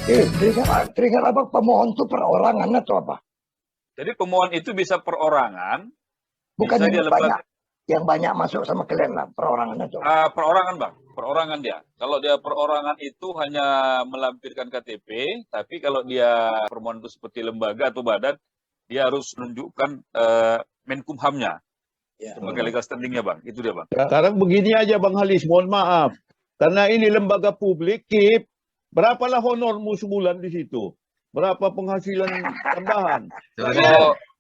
Teringat apa pemohon itu perorangan atau apa? Jadi pemohon itu bisa perorangan, Bukan bisa dia lembaga. yang banyak masuk sama kalian lah, perorangan atau perorangan bang, perorangan dia. Kalau dia perorangan itu hanya melampirkan KTP, tapi kalau dia permohonan itu seperti lembaga atau badan, dia harus menunjukkan Menkumhamnya sebagai legal standingnya bang. Itu dia bang. Sekarang begini aja Bang Halis, mohon maaf. Karena ini lembaga publik, KIP, berapalah honormu sebulan di situ? Berapa penghasilan tambahan?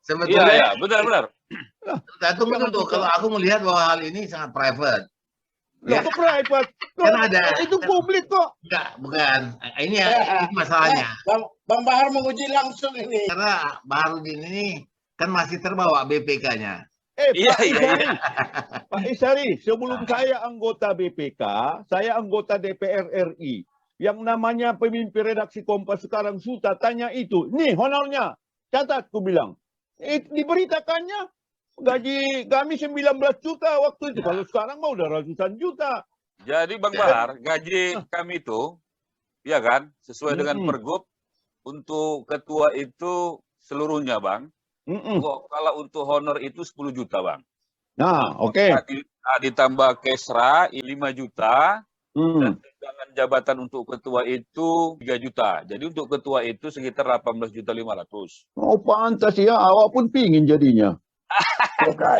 Sebetulnya, iya, benar-benar. Tunggu dulu, kalau aku melihat bahwa hal ini sangat private. Ya, private. Kan ada. Itu publik kok. Enggak, bukan. Ini masalahnya. Bang Bahar menguji langsung ini. Karena Baharudin ini kan masih terbawa BPK-nya. Pak Isari, sebelum saya anggota BPK, saya anggota DPR RI. Yang namanya pemimpin redaksi Kompas sekarang Suta tanya itu. Nih honornya, catat ku bilang. Diberitakannya gaji kami 19 juta waktu itu. Kalau sekarang mah udah ratusan juta. Jadi Bang Bahar, gaji kami itu, ya kan, sesuai dengan Pergub, untuk ketua itu seluruhnya Bang. Kalau untuk honor itu 10 juta Bang. Nah, oke. Ditambah kesra 5 juta. Dan tunjangan jabatan untuk ketua itu 3 juta. Jadi untuk ketua itu sekitar 18.500.000. Oh pantas ya, awak pun pingin jadinya.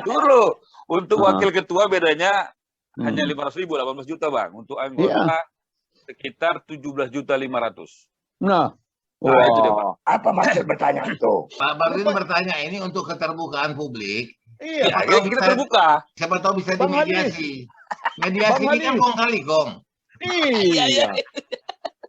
Dulu untuk wakil ketua bedanya hanya 500.000, 18 juta Bang. Untuk anggota sekitar 17.500.000. Nah, itu dia Bang. Apa maksud bertanya itu? Pak Barin bertanya ini untuk keterbukaan publik. Iya, kita terbuka. Siapa tahu bisa dimediasi. Mediasi ini kan kong kali kong. Iya.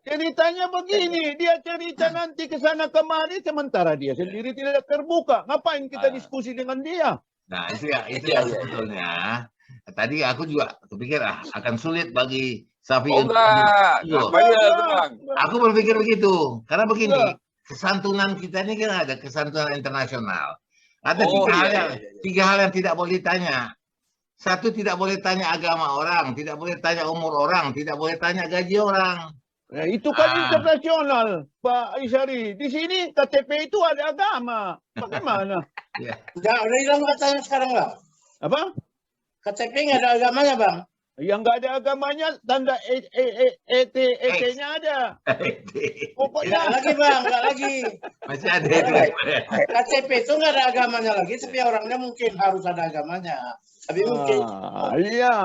Ceritanya begini, dia cerita nanti ke sana kemari sementara dia sendiri tidak terbuka. Ngapain kita diskusi dengan dia? Nah, itu ya sebetulnya. Tadi aku juga kepikir akan sulit bagi Safi untuk aku berpikir begitu. Karena begini, kesantunan kita ini kan ada kesantunan internasional. Ada tiga hal yang tidak boleh ditanya. Satu, tidak boleh tanya agama orang, tidak boleh tanya umur orang, tidak boleh tanya gaji orang. Nah, itu kan internasional, Pak Isari. Di sini KTP itu ada agama. Bagaimana? Udah hilang katanya sekarang Bang. Apa? KTP nggak ada agamanya Bang. Yang nggak ada agamanya, tanda ET-nya ada. Pokoknya nggak lagi Bang, nggak lagi. Masih ada itu. KTP itu nggak ada agamanya lagi, tapi orangnya mungkin harus ada agamanya. Tapi mungkin. Iya.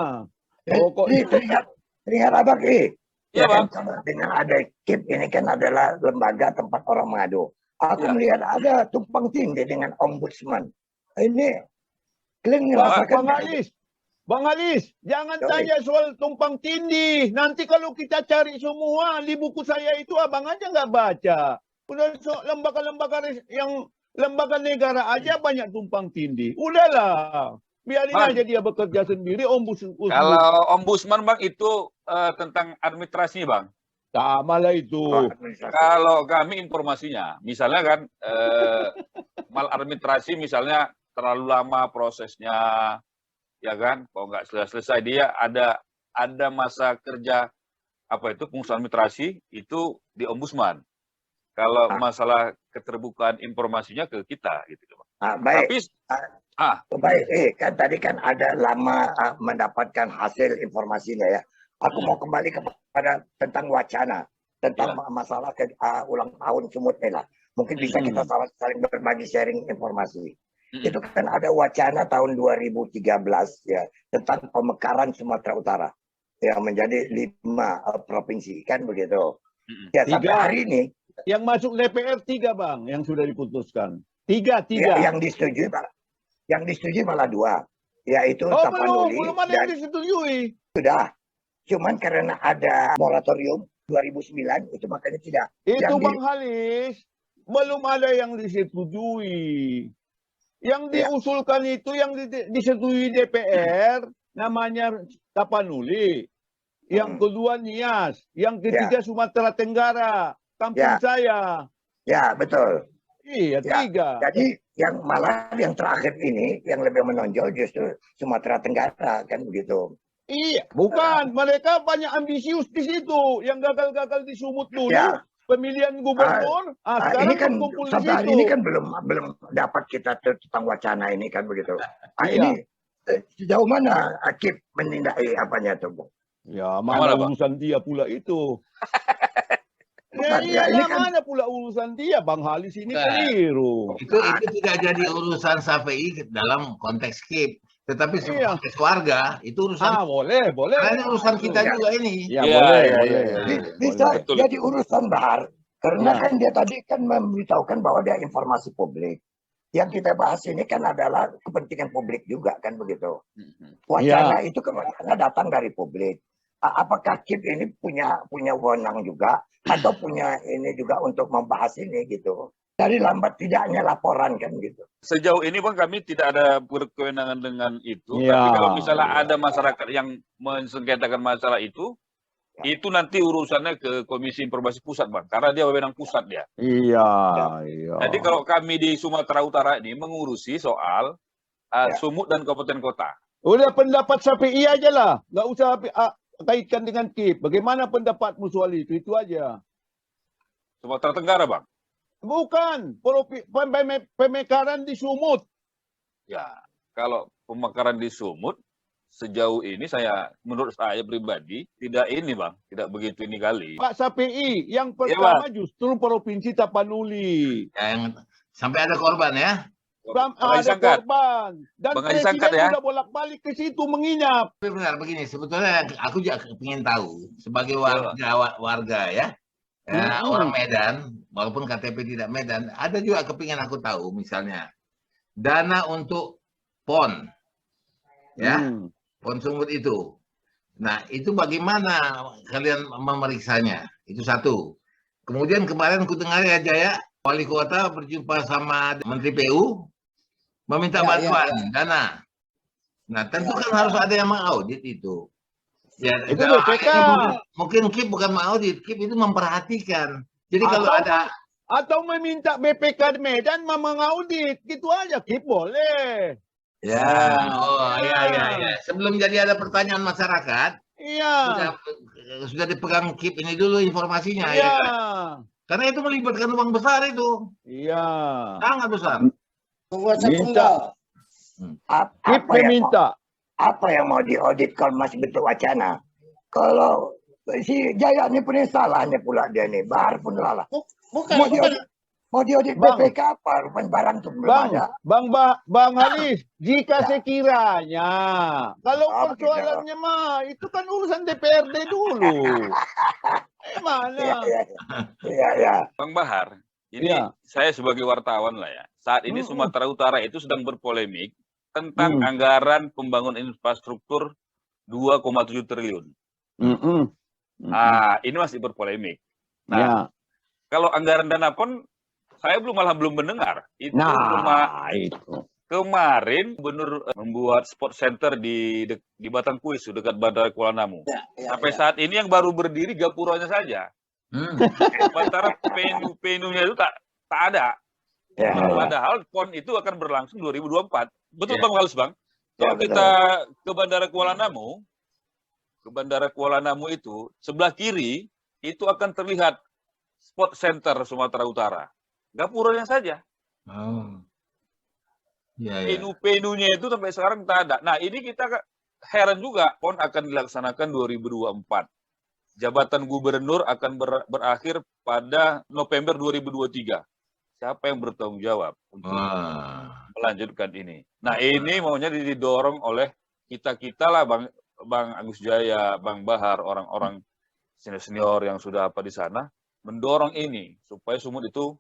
Pokoknya lihat apa Ki? Iya Bang. Dengan ada KIP ini kan adalah lembaga tempat orang mengadu. Aku melihat ada tumpang tindih dengan ombudsman. Ini kalian merasakan Bang Halis, jangan tanya soal tumpang tindih. Nanti kalau kita cari semua di buku saya itu abang aja nggak baca. Udah lembaga-lembaga yang lembaga negara aja banyak tumpang tindih. Udahlah, biarin aja dia bekerja sendiri. Kalau ombudsman Bang itu tentang administrasi Bang. Sama lah itu. Kalau kami informasinya, misalnya kan maladministrasi misalnya terlalu lama prosesnya. Ya kan, kalau nggak selesai dia ada masa kerja pengurusan administrasi itu di ombudsman. Kalau masalah keterbukaan informasinya ke kita gitu, Bang. Baik. Tapi, baik. Kan tadi kan ada lama mendapatkan hasil informasinya ya. Aku mau kembali kepada tentang wacana tentang masalah ulang tahun Sumut lah. Mungkin bisa kita saling berbagi sharing informasi. Itu kan ada wacana tahun 2013 ya tentang pemekaran Sumatera Utara yang menjadi 5 provinsi kan begitu. Ya sampai hari ini yang masuk DPR 3 Bang yang sudah diputuskan. 3. Ya, yang disetujui malah 2 yaitu Tapanuli belum ada yang disetujui. Sudah. Cuman karena ada moratorium 2009 itu makanya tidak. Itu Bang Halis belum ada yang disetujui. Yang diusulkan itu yang disetujui DPR namanya Tapanuli. Yang kedua Nias, yang ketiga Sumatera Tenggara, kampung saya. Ya, betul. Iya, 3. Jadi yang terakhir ini yang lebih menonjol justru Sumatera Tenggara kan begitu. Iya, bukan. Mereka banyak ambisius di situ. Yang gagal-gagal di Sumut dulu. pemilihan gubernur. Ini Sekarang kan berkumpul di sampai hari situ. ini kan belum dapat kita tentang wacana ini kan begitu. Iya. Ini sejauh mana Akib menindaki apanya tuh, Bung? Ya, Mana, mana Bang? urusan dia pula itu. Bukan, Ya, ya, ini iyalah, kan- mana pula urusan dia, Bang Halis ini Bukan. keliru. Itu tidak jadi urusan Safei dalam konteks KIP, tetapi Iya. konteks warga itu urusan. Boleh. Karena ini urusan kita Ya. juga ini. Ya, Iya, boleh, iya, boleh. iya, iya. Bisa Betul, jadi betul. urusan Bahar karena Ya. kan dia tadi kan memberitahukan bahwa dia informasi publik. Yang kita bahas ini kan adalah kepentingan publik juga kan begitu. Wacana itu kebanyakan datang dari publik. Apakah KIP ini punya wewenang juga atau punya ini juga untuk membahas ini gitu. Dari lambat tidaknya laporan kan gitu. Sejauh ini Bang kami tidak ada berkewenangan dengan itu. Ya, Tapi kalau misalnya ya. ada masyarakat yang mensengketakan masalah itu nanti urusannya ke Komisi Informasi Pusat Bang. Karena dia wewenang pusat dia. Iya. Jadi kalau kami di Sumatera Utara ini mengurusi soal sumut dan kabupaten kota. Udah pendapat Syafi'i aja lah. Nggak usah kaitkan dengan KIP. Bagaimana pendapatmu soal itu? Itu aja. Sumatera Tenggara Bang. Bukan. Pemekaran di Sumut. Ya, kalau pemekaran di Sumut sejauh ini menurut saya pribadi tidak ini Bang, tidak begitu ini kali. Pak Syafi'i, yang Iya, pertama justru Provinsi Tapanuli. Yang sampai ada korban ya. Bang Ada Haji Sangkat. korban. Dan Bang Haji Sangkat Presiden ya. udah bolak-balik ke situ menginap. Tapi benar begini, sebetulnya aku juga ingin tahu sebagai warga ya. Orang Medan, walaupun KTP tidak Medan, ada juga kepingin aku tahu misalnya dana untuk PON, ya, PON Sumut itu. Nah, itu bagaimana kalian memeriksanya? Itu satu. Kemudian kemarin ku dengar ya Jaya, wali kota berjumpa sama Menteri PU, meminta bantuan dana. Nah, tentu kan harus ada yang mengaudit itu. Ya, Itu BPK. Mungkin KIP bukan mengaudit, KIP itu memperhatikan. Jadi kalau ada Atau meminta BPK Medan mengaudit. Gitu aja, KIP boleh. ya. Sebelum jadi ada pertanyaan masyarakat, Iya. sudah dipegang KIP ini dulu informasinya. Iya. Ya kan? Karena itu melibatkan uang besar itu. Iya. Sangat besar. Penguasa Minta. tunggal. KIP meminta. Apa yang mau diaudit kalau masih bentuk wacana? Kalau si Jaya ini punya salahnya pula dia nih, Bahar pun salah. Bukan, Mau diaudit Bang. BPK apa? Rupanya barang tuh belum ada. Bang Halis, jika sekiranya kalau Apa persoalannya mah itu kan urusan DPRD dulu. Mana? Iya. Bang Bahar, ini Iya. saya sebagai wartawan lah ya. Saat ini Sumatera Utara itu sedang berpolemik tentang anggaran pembangunan infrastruktur 2,7 triliun. Ini masih berpolemik. Nah, Ya. kalau anggaran dana PON, saya belum mendengar. Itu Itu. kemarin Gubernur membuat sport center di Batangkuis, dekat Bandara Kuala Namu. Sampai saat ini yang baru berdiri gapuranya saja. Sementara venue-nya itu tak ada. Padahal PON itu akan berlangsung 2024. Betul Bang Halis Bang? Kalau kita ke Bandara Kuala Namu itu sebelah kiri itu akan terlihat sport center Sumatera Utara. Gapuranya saja. Venue-nya itu sampai sekarang tak ada. Nah, ini kita heran juga. PON akan dilaksanakan 2024. Jabatan gubernur akan berakhir pada November 2023. Siapa yang bertanggung jawab untuk melanjutkan ini? Nah, ini maunya didorong oleh kita lah, Bang Agus Jaya, Bang Bahar, orang-orang senior yang sudah di sana, mendorong ini supaya Sumut itu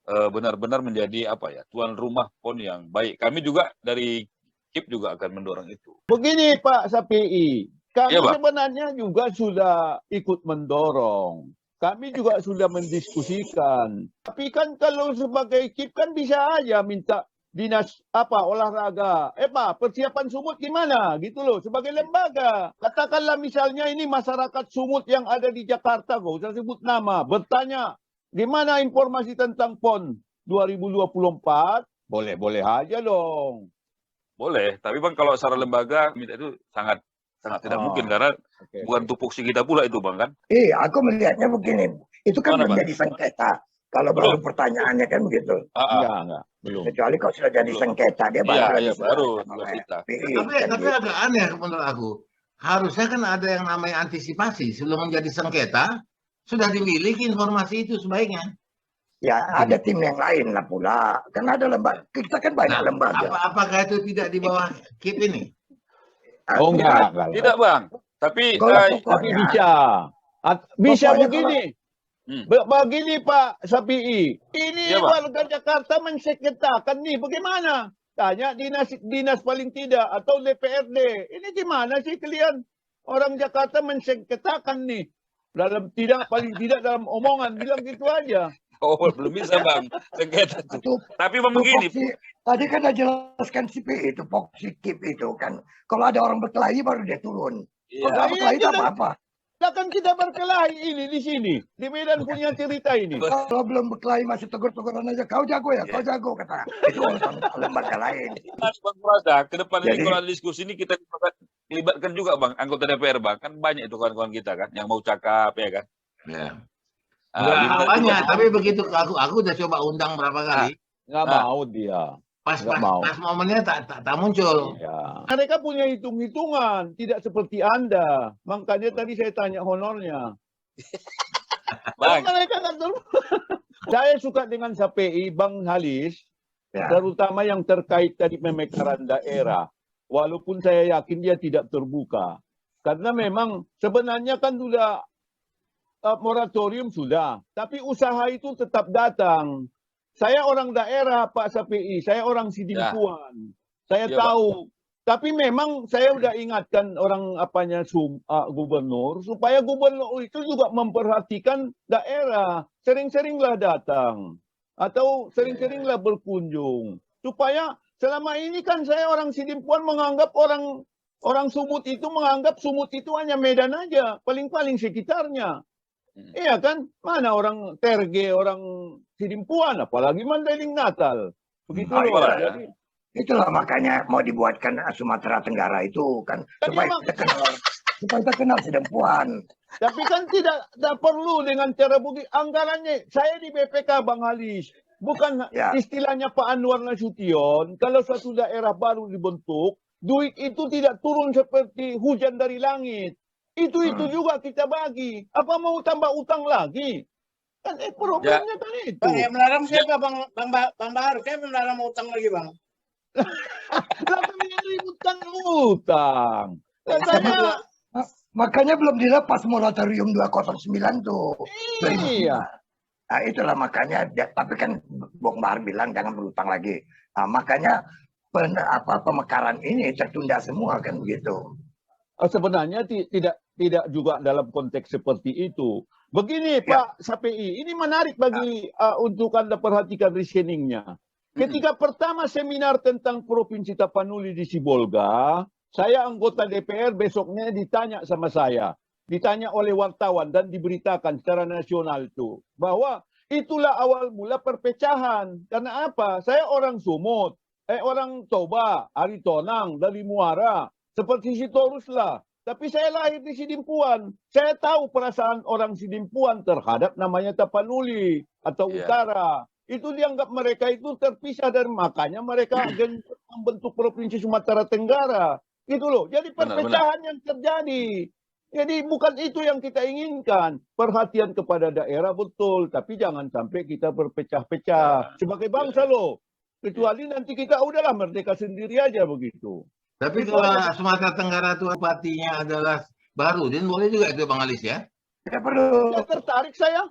benar-benar menjadi tuan rumah PON yang baik. Kami juga dari KIP juga akan mendorong itu. Begini Pak Syafi'i, kami Iya, Pak. sebenarnya juga sudah ikut mendorong. Kami juga sudah mendiskusikan. Tapi kan kalau sebagai KIP kan bisa aja minta dinas olahraga. Persiapan Sumut gimana? Gitu loh, sebagai lembaga. Katakanlah misalnya ini masyarakat Sumut yang ada di Jakarta, gak usah sebut nama, bertanya, gimana informasi tentang PON 2024? Boleh-boleh aja dong. Boleh, tapi Bang kalau secara lembaga minta itu sangat tidak mungkin karena bukan tupoksi kita pula itu Bang kan. Aku melihatnya begini. Itu kan Mana, belum Bang? jadi sengketa. Kalau Belum. baru pertanyaannya kan begitu. Enggak, belum. Kecuali kalau sudah jadi Belum. sengketa dia baru Iya, lagi iya, baru diselesaikan dua oleh kita. PI, Tapi kan gitu. agak aneh menurut aku. Harusnya kan ada yang namanya antisipasi sebelum menjadi sengketa, sudah dimiliki informasi itu sebaiknya. Ya ada tim yang lain lah pula. Kan ada lembaga, kita kan banyak Nah, lembaga. apakah itu tidak di bawah KIP ini? Oh enggak. Tidak, Bang. Tapi Kalau Tapi pokoknya bisa. Bisa Pokoknya begini. Hmm. Begini Pak Sapii. Ini Iya, Pak. warga Jakarta mensengketakan nih. Bagaimana? Tanya dinas paling tidak atau DPRD. Ini gimana sih kalian? Orang Jakarta mensengketakan nih. Paling tidak dalam omongan bilang gitu aja. Oh, belum bisa, Bang. Sengketa itu. itu Tapi Bang begini, tadi kan udah jelaskan si PI itu positif itu kan. Kalau ada orang berkelahi baru dia turun. Kalau iya, nggak berkelahi itu Iya, apa-apa. Kan kita berkelahi ini di sini. Di Medan punya cerita ini. Kalau belum berkelahi masih tegur-teguran aja. Kau jago ya, kau jago kata. Itu urusan lembaga lain. Mas Bang Prada, ke depan ini Jadi- kalau ada diskusi ini kita libatkan juga, Bang, anggota DPR, Bang. Kan banyak itu kawan-kawan kita kan yang mau cakap ya kan. Ya. Ah, Nggak libatkan banyak, juga. tapi begitu aku udah coba undang berapa kali, Nggak mau dia. pas nggak mau. momennya tak muncul. Ya. Mereka punya hitung-hitungan, tidak seperti Anda. Makanya tadi saya tanya honornya. Bang, Mereka kan saya suka dengan SPI, Bang Halis, Ya. terutama yang terkait tadi pemekaran daerah. Walaupun saya yakin dia tidak terbuka. Karena memang sebenarnya kan sudah moratorium sudah. Tapi usaha itu tetap datang. Saya orang daerah, Pak SPI. Saya orang Sidimpuan. Saya Ya, tahu. Tapi memang saya udah ingatkan orang gubernur supaya gubernur itu juga memperhatikan daerah. Sering-seringlah datang atau sering-seringlah berkunjung supaya selama ini kan saya orang Sidimpuan menganggap orang Sumut itu menganggap Sumut itu hanya Medan aja, paling-paling sekitarnya. Iya kan? Mana orang Terge, orang Sidimpuan, apalagi Mandailing Natal. Begitu Oh, loh. iya. Jadi, Itulah makanya mau dibuatkan Sumatera Tenggara itu kan Kan supaya memang- kita kenal Sidempuan. tapi kan tidak perlu dengan cara begitu. Anggarannya, saya di BPK Bang Halis. Bukan Ya. istilahnya Pak Anwar Nasution, kalau suatu daerah baru dibentuk, duit itu tidak turun seperti hujan dari langit. Itu juga kita bagi. Apa mau tambah utang lagi? Kan problemnya kan itu. Bang, yang melarang siapa Bang Bahar? Siapa yang melarang utang lagi Bang? Lah kami yang ributkan utang. Katanya, Makanya belum dilepas moratorium 209 tuh. iya. Nah, itulah makanya tapi kan Bung Bahar bilang jangan berutang lagi. Nah, makanya pemekaran ini tertunda semua kan begitu. Sebenarnya tidak juga dalam konteks seperti itu. Begini Pak SPI, ini menarik bagi untuk Anda perhatikan reasoningnya. Ketika pertama seminar tentang Provinsi Tapanuli di Sibolga, saya anggota DPR besoknya ditanya sama saya. Ditanya oleh wartawan dan diberitakan secara nasional itu. Bahwa itulah awal mula perpecahan. Karena apa? Saya orang Sumut, orang Toba, Aritonang, dari Muara. Seperti Sitorus lah. Tapi saya lahir di Sidimpuan. Saya tahu perasaan orang Sidimpuan terhadap namanya Tapanuli atau Utara. Itu dianggap mereka itu terpisah dan makanya mereka membentuk Provinsi Sumatera Tenggara. Gitu loh. Jadi perpecahan yang terjadi. Jadi bukan itu yang kita inginkan. Perhatian kepada daerah betul. Tapi jangan sampai kita berpecah-pecah. Sebagai bangsa loh. Kecuali nanti kita udahlah merdeka sendiri aja begitu. Tapi kalau Sumatera Tenggara itu bupatinya adalah Baharudin, boleh juga itu Bang Halis ya? Tidak perlu. Ya tertarik saya.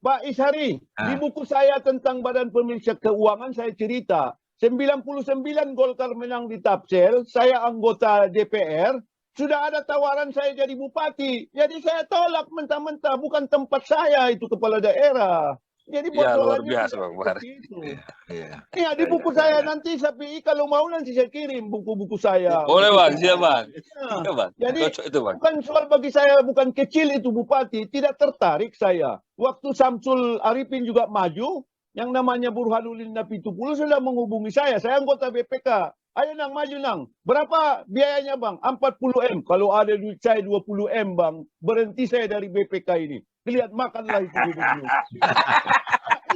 Pak Ishari, di buku saya tentang Badan Pemeriksa Keuangan saya cerita 99 Golkar menang di Tapsel, saya anggota DPR, sudah ada tawaran saya jadi bupati. Jadi saya tolak mentah-mentah, bukan tempat saya itu kepala daerah. Jadi luar biasa Bang Bahar. Iya, di buku saya nanti SPI kalau mau nanti saya kirim buku-buku saya. Boleh Bang, siap Bang. Ya. Iya, Bang. Jadi itu, Bang. bukan soal bagi saya, bukan kecil itu bupati, tidak tertarik saya. Waktu Samsul Arifin juga maju, yang namanya Burhanuddin Napitupulu sudah menghubungi saya anggota BPK. Ayo nang, maju nang. Berapa biayanya bang? 40M. Kalau ada duit saya 20M bang, berhenti saya dari BPK ini. Lihat makanlah itu duit.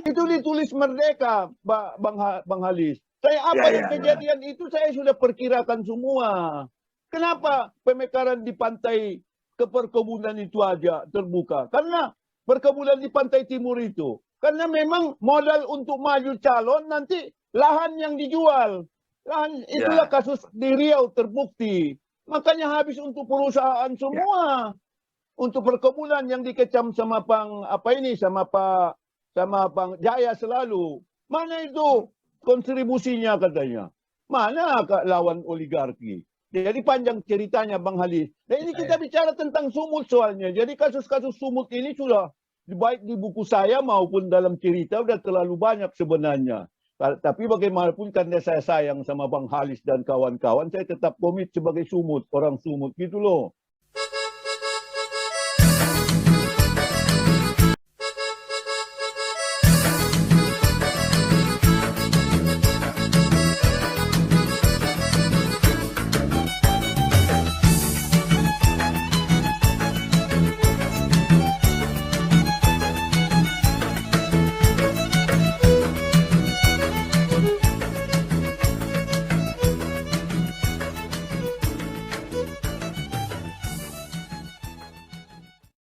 Itu ditulis Merdeka, Bang Halis. Saya apa yang kejadian itu saya sudah perkirakan semua. Kenapa pemekaran di pantai ke perkebunan itu aja terbuka? Karena perkebunan di pantai timur itu. Karena memang modal untuk maju calon nanti lahan yang dijual. Lahan itulah kasus di Riau terbukti. Makanya habis untuk perusahaan semua. Untuk perkebunan yang dikecam sama sama Bang Jaya selalu. Mana itu kontribusinya katanya? Mana lawan oligarki? Jadi panjang ceritanya Bang Halis. Nah ini kita bicara tentang sumut soalnya. Jadi kasus-kasus sumut ini sudah baik di buku saya maupun dalam cerita sudah terlalu banyak sebenarnya. Tapi bagaimanapun karena saya sayang sama Bang Halis dan kawan-kawan, saya tetap komit sebagai sumut, orang sumut gitu loh.